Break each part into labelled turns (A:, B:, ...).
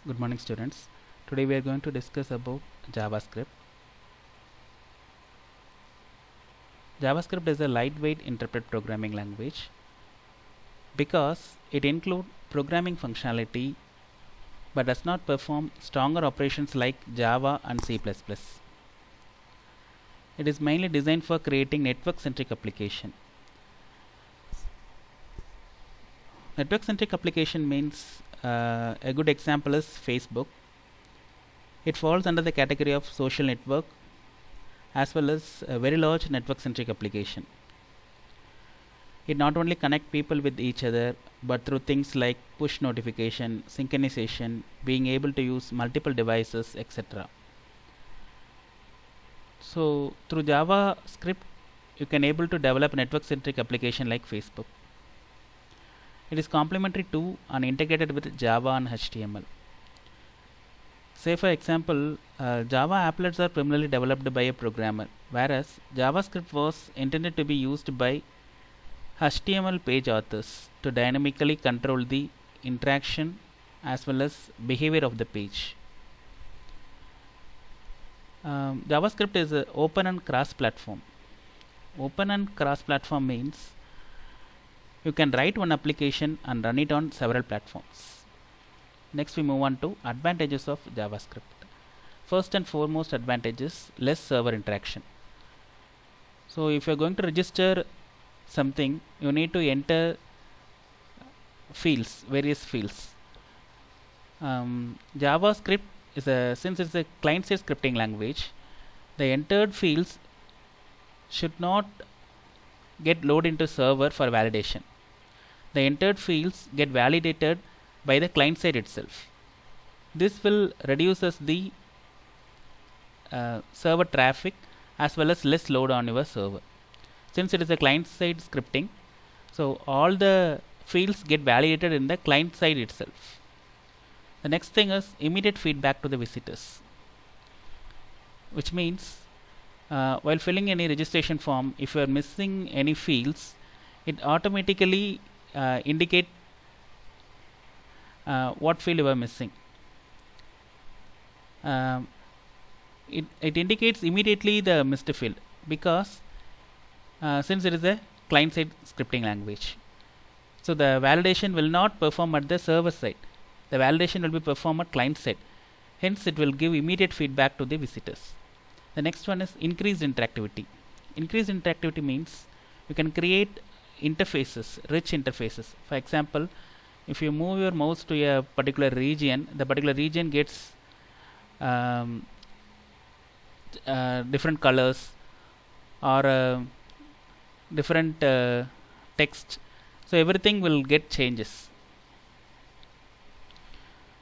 A: Good morning, students. Today we are going to discuss about JavaScript. JavaScript is a lightweight interpreted programming language because it includes programming functionality but does not perform stronger operations like Java and C++. It is mainly designed for creating network-centric application. Network-centric application means a good example is Facebook. It falls under the category of social network as well as a very large network-centric application. It not only connects people with each other but through things like push notification, synchronization, being able to use multiple devices, etc. So through JavaScript you can able to develop a network-centric application like Facebook. It is complementary to and integrated with Java and HTML. Say for example, Java applets are primarily developed by a programmer, whereas JavaScript was intended to be used by HTML page authors to dynamically control the interaction as well as behavior of the page. JavaScript is open and cross-platform. Open and cross-platform means you can write one application and run it on several platforms. Next we move on to advantages of JavaScript. First and foremost advantage is less server interaction. So if you are going to register something, you need to enter various fields. JavaScript since it's a client-side scripting language, the entered fields should not get loaded into server for validation. The entered fields get validated by the client side itself. This will reduces the server traffic as well as less load on your server. Since it is a client side scripting, so all the fields get validated in the client side itself. The next thing is immediate feedback to the visitors, which means while filling any registration form, if you are missing any fields, it automatically indicate what field you are missing. It indicates immediately the missed field because since it is a client-side scripting language, so the validation will not perform at the server side. The validation will be performed at client side. Hence, it will give immediate feedback to the visitors. The next one is increased interactivity. Increased interactivity means you can create interfaces, rich interfaces. For example, if you move your mouse to a particular region, the particular region gets different colors or different text. So everything will get changes.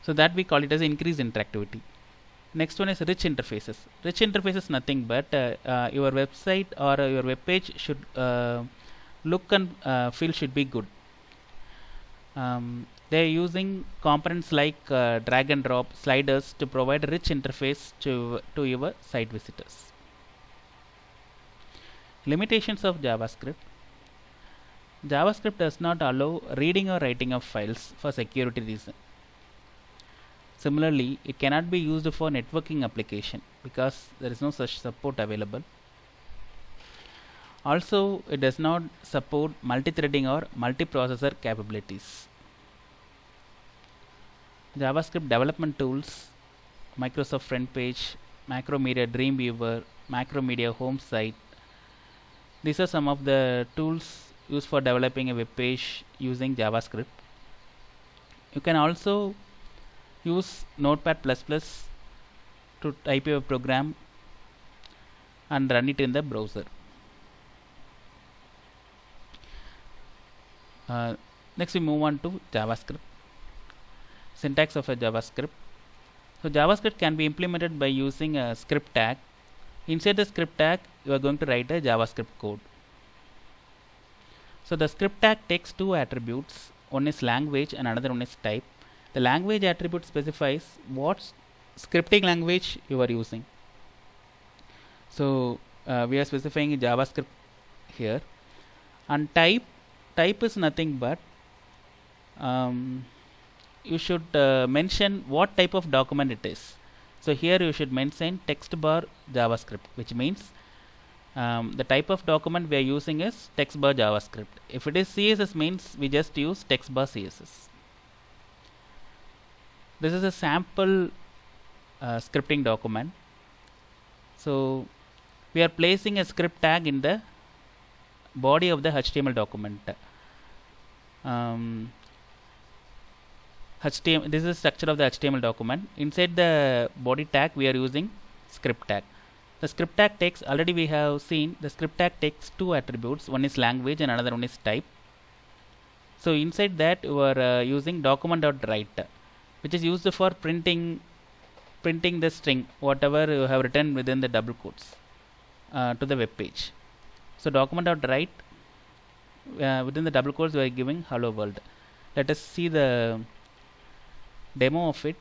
A: So that we call it as increased interactivity. Next one is rich interfaces. Rich interfaces nothing but your website or your web page should look and feel should be good. They are using components like drag and drop sliders to provide a rich interface to your site visitors. Limitations of JavaScript. JavaScript does not allow reading or writing of files for security reasons. Similarly, it cannot be used for networking application because there is no such support available. Also, it does not support multi-threading or multiprocessor capabilities. JavaScript development tools, Microsoft Front Page, Macromedia Dreamweaver, Macromedia Home Site. These are some of the tools used for developing a web page using JavaScript. You can also use Notepad++ to type your program and run it in the browser. Next we move on to JavaScript. Syntax of a JavaScript. So JavaScript can be implemented by using a script tag. Inside the script tag, you are going to write a JavaScript code. So the script tag takes two attributes. One is language and another one is type. The language attribute specifies what scripting language you are using. So we are specifying JavaScript here, and type is nothing but you should mention what type of document it is. So here you should mention text bar JavaScript, which means the type of document we are using is text bar JavaScript. If it is CSS means we just use text bar CSS. This is a sample scripting document. So we are placing a script tag in the body of the HTML document. HTML, this is the structure of the HTML document. Inside the body tag we are using script tag. The script tag takes, already we have seen, the script tag takes two attributes. One is language and another one is type. So inside that you are using document.write, which is used for printing the string, whatever you have written within the double quotes to the web page. So document.write, within the double quotes we are giving hello world. Let us see the demo of it.